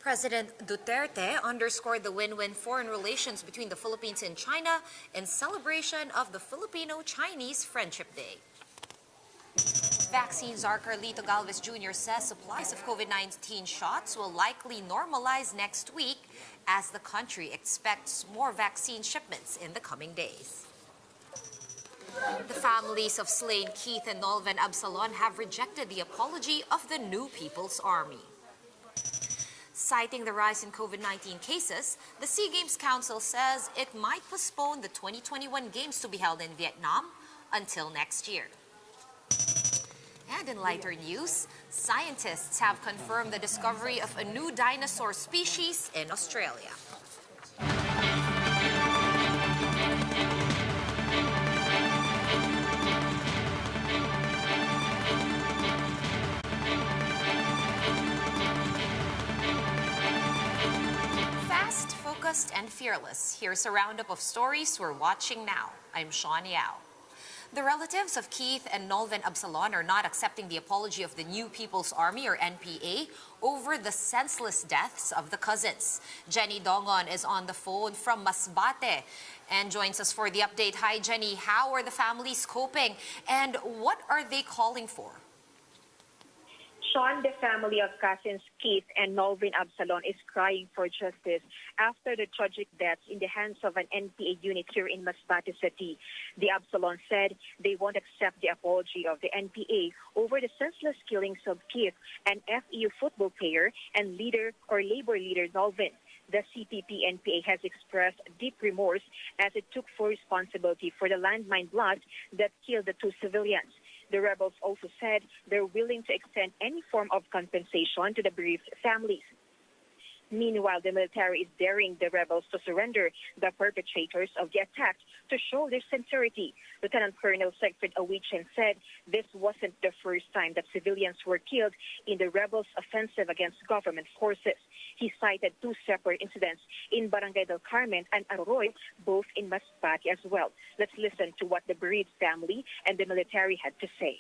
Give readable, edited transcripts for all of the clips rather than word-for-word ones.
President Duterte underscored the win-win foreign relations between the Philippines and China in celebration of the Filipino-Chinese Friendship Day. Vaccine czar Carlito Galvez Jr. says supplies of COVID-19 shots will likely normalize next week as the country expects more vaccine shipments in the coming days. The families of slain Keith and Nolven Absalon have rejected the apology of the New People's Army. Citing the rise in COVID-19 cases, the SEA Games Council says it might postpone the 2021 Games to be held in Vietnam until next year. And in lighter news, scientists have confirmed the discovery of a new dinosaur species in Australia. Fast, focused, and fearless. Here's a roundup of stories we're watching now. I'm Sean Yao. The relatives of Keith and Nolven Absalon are not accepting the apology of the New People's Army, or NPA, over the senseless deaths of the cousins. Jenny Dongon is on the phone from Masbate and joins us for the update. Hi, Jenny. How are the families coping, and what are they calling for? Sean, the family of cousins Keith and Nolven Absalon is crying for justice after the tragic deaths in the hands of an NPA unit here in Masbate City. The Absalon said they won't accept the apology of the NPA over the senseless killings of Keith, an FEU football player and leader or labor leader Nolven. The CPP-NPA has expressed deep remorse as it took full responsibility for the landmine blast that killed the two civilians. The rebels also said they're willing to extend any form of compensation to the bereaved families. Meanwhile, the military is daring the rebels to surrender the perpetrators of the attack to show their sincerity. Lieutenant Colonel Siegfried Awichin said this wasn't the first time that civilians were killed in the rebels' offensive against government forces. He cited two separate incidents in Barangay del Carmen and Arroyo, both in Masbate as well. Let's listen to what the bereaved family and the military had to say.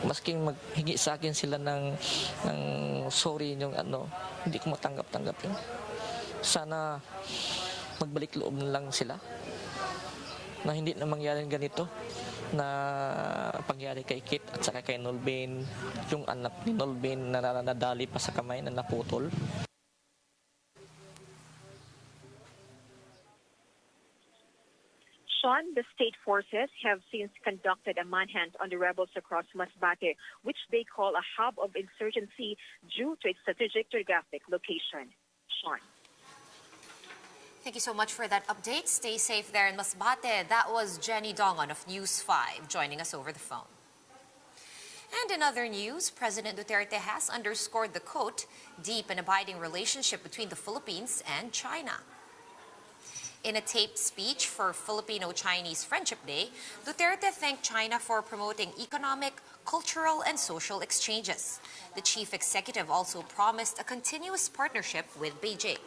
Masking maghingi sa akin sila ng sorry yung hindi ko matanggap-tanggap yun. Sana magbalik loob na lang sila na hindi na mangyaring ganito na pangyari kay Kit at saka kay Nolven, yung anak ni Nolven na nadali pa sa kamay na naputol. Sean, the state forces have since conducted a manhunt on the rebels across Masbate, which they call a hub of insurgency due to its strategic geographic location. Sean. Thank you so much for that update. Stay safe there in Masbate. That was Jenny Dongon of News 5 joining us over the phone. And in other news, President Duterte has underscored the, quote, deep and abiding relationship between the Philippines and China. In a taped speech for Filipino-Chinese Friendship Day, Duterte thanked China for promoting economic, cultural, and social exchanges. The chief executive also promised a continuous partnership with Beijing.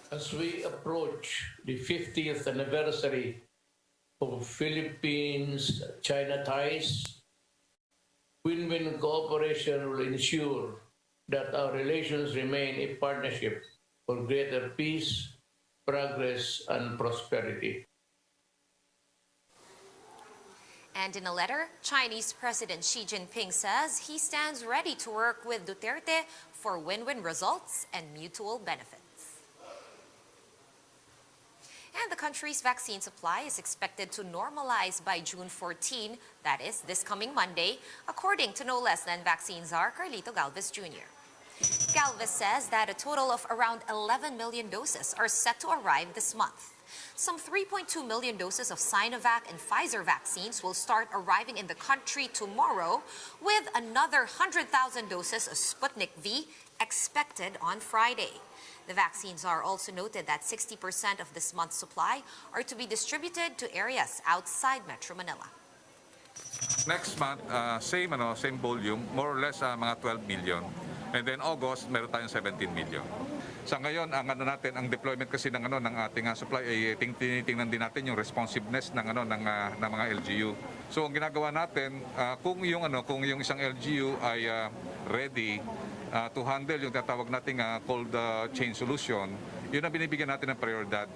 As we approach the 50th anniversary of Philippines-China ties, win-win cooperation will ensure that our relations remain a partnership for greater peace, progress, and prosperity. And in a letter, Chinese President Xi Jinping says he stands ready to work with Duterte for win-win results and mutual benefits. And the country's vaccine supply is expected to normalize by June 14, that is, this coming Monday, according to no less than vaccine czar Carlito Galvez Jr. Galvez says that a total of around 11 million doses are set to arrive this month. Some 3.2 million doses of Sinovac and Pfizer vaccines will start arriving in the country tomorrow, with another 100,000 doses of Sputnik V expected on Friday. The vaccines are also noted that 60% of this month's supply are to be distributed to areas outside Metro Manila. Next month, same volume, more or less mga 12 million. And then August, meron tayong 17 million. Sa ngayon, ang ang deployment kasi ng ating supply ay tinitingnan din natin yung responsiveness ng mga LGU. So ang ginagawa natin, kung yung isang LGU ay ready to handle yung tatawag nating cold chain solution, yun ang binibigyan natin ng prioridad.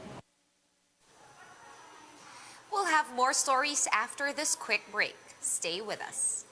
We'll have more stories after this quick break. Stay with us.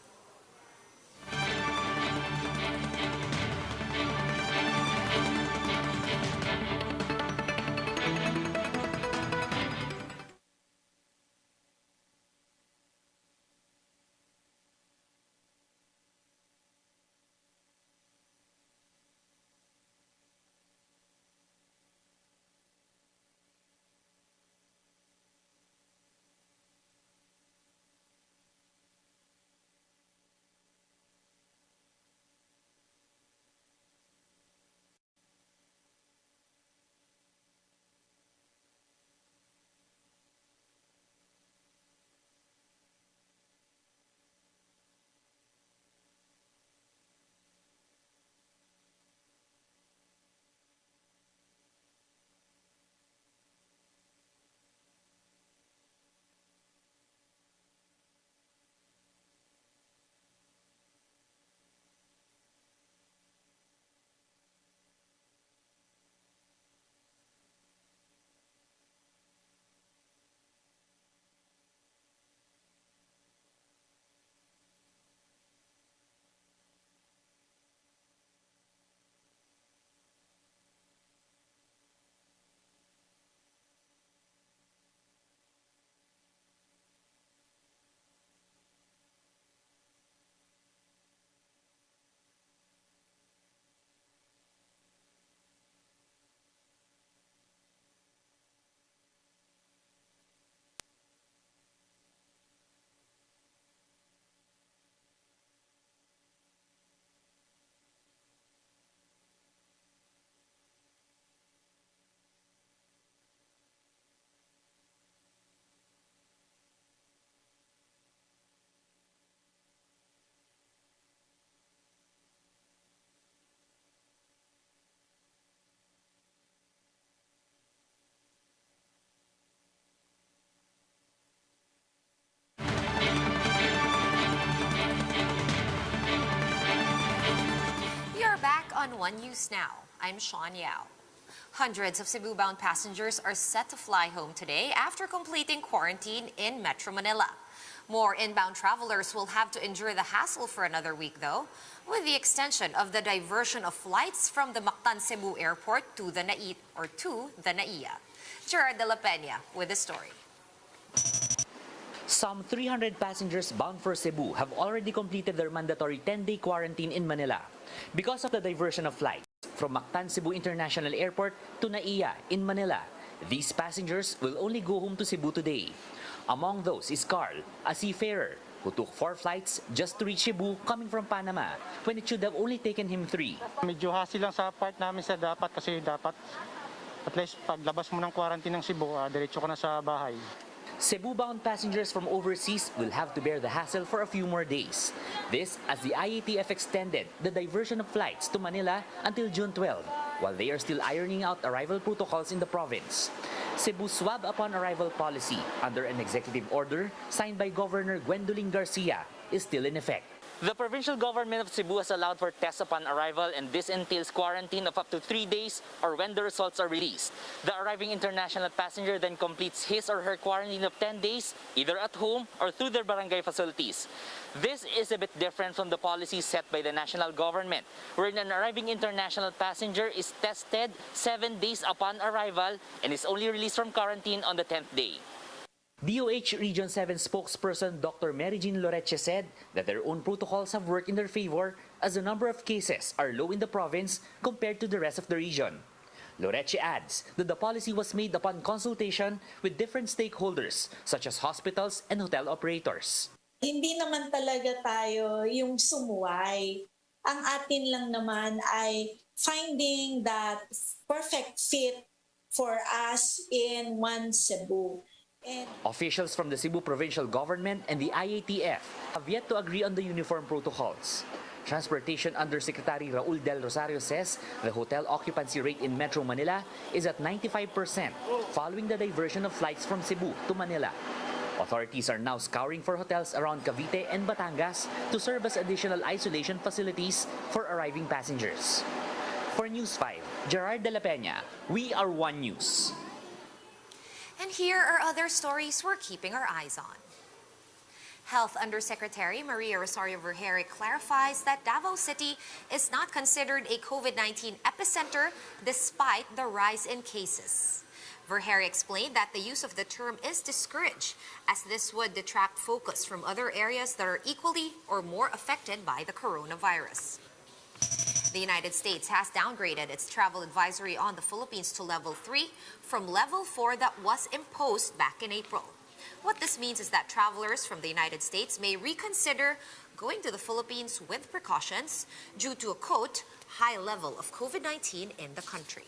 On One News Now, I'm Sean Yao. Hundreds of Cebu-bound passengers are set to fly home today after completing quarantine in Metro Manila. More inbound travelers will have to endure the hassle for another week, though, with the extension of the diversion of flights from the Mactan Cebu Airport to the NAIA. Gerard de la Peña with the story. Some 300 passengers bound for Cebu have already completed their mandatory 10-day quarantine in Manila because of the diversion of flights from Mactan Cebu International Airport to NAIA in Manila. These passengers will only go home to Cebu today. Among those is Carl, a seafarer who took 4 flights just to reach Cebu coming from Panama when it should have only taken him 3. Medyo hassle lang sa part namin sa dapat kasi dapat at least paglabas mo ng quarantine ng Cebu, diretso ka na sa bahay. Cebu-bound passengers from overseas will have to bear the hassle for a few more days. This as the IATF extended the diversion of flights to Manila until June 12, while they are still ironing out arrival protocols in the province. Cebu's swab upon arrival policy under an executive order signed by Governor Gwendolyn Garcia is still in effect. The provincial government of Cebu has allowed for tests upon arrival, and this entails quarantine of up to 3 days or when the results are released. The arriving international passenger then completes his or her quarantine of 10 days, either at home or through their barangay facilities. This is a bit different from the policy set by the national government, wherein an arriving international passenger is tested 7 days upon arrival and is only released from quarantine on the 10th day. DOH Region 7 spokesperson Dr. Mary Jean Loreche said that their own protocols have worked in their favor as the number of cases are low in the province compared to the rest of the region. Loreche adds that the policy was made upon consultation with different stakeholders such as hospitals and hotel operators. Hindi naman talaga tayo yung sumuway. Ang atin lang naman ay finding that perfect fit for us in One Cebu. Officials from the Cebu provincial government and the IATF have yet to agree on the uniform protocols. Transportation Undersecretary Raul Del Rosario says the hotel occupancy rate in Metro Manila is at 95% following the diversion of flights from Cebu to Manila. Authorities are now scouring for hotels around Cavite and Batangas to serve as additional isolation facilities for arriving passengers. For News 5, Gerard De La Peña, we are One News. And here are other stories we're keeping our eyes on. Health Undersecretary Maria Rosario Vergere clarifies that Davao City is not considered a COVID-19 epicenter despite the rise in cases. Vergere explained that the use of the term is discouraged, as this would detract focus from other areas that are equally or more affected by the coronavirus. The United States has downgraded its travel advisory on the Philippines to level 3 from level 4 that was imposed back in April. What this means is that travelers from the United States may reconsider going to the Philippines with precautions due to a, quote, high level of COVID-19 in the country.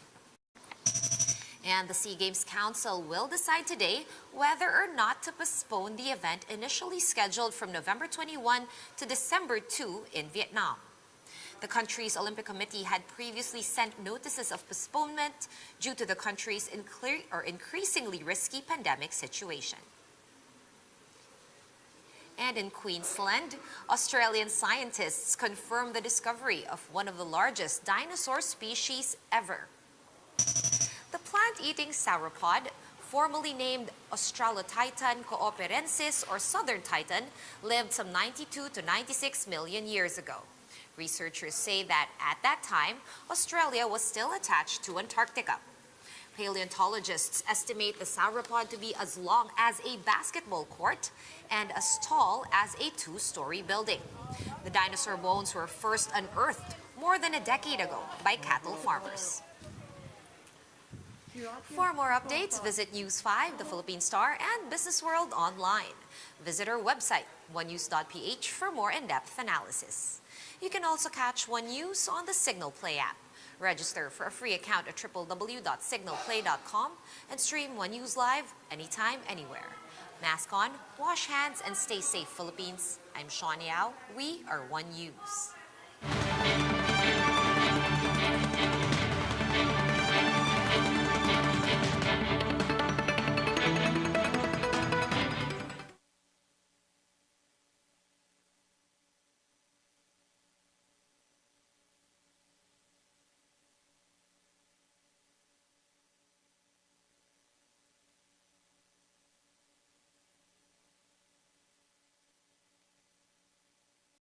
And the SEA Games Council will decide today whether or not to postpone the event initially scheduled from November 21 to December 2 in Vietnam. The country's Olympic Committee had previously sent notices of postponement due to the country's increasingly risky pandemic situation. And in Queensland, Australian scientists confirmed the discovery of one of the largest dinosaur species ever. The plant-eating sauropod, formerly named Australotitan cooperensis or southern titan, lived some 92 to 96 million years ago. Researchers say that at that time, Australia was still attached to Antarctica. Paleontologists estimate the sauropod to be as long as a basketball court and as tall as a two-story building. The dinosaur bones were first unearthed more than a decade ago by cattle farmers. For more updates, visit News 5, The Philippine Star, and Business World online. Visit our website, onenews.ph, for more in-depth analysis. You can also catch One News on the Signal Play app. Register for a free account at www.signalplay.com and stream One News live anytime, anywhere. Mask on, wash hands, and stay safe, Philippines. I'm Sean Yao. We are One News.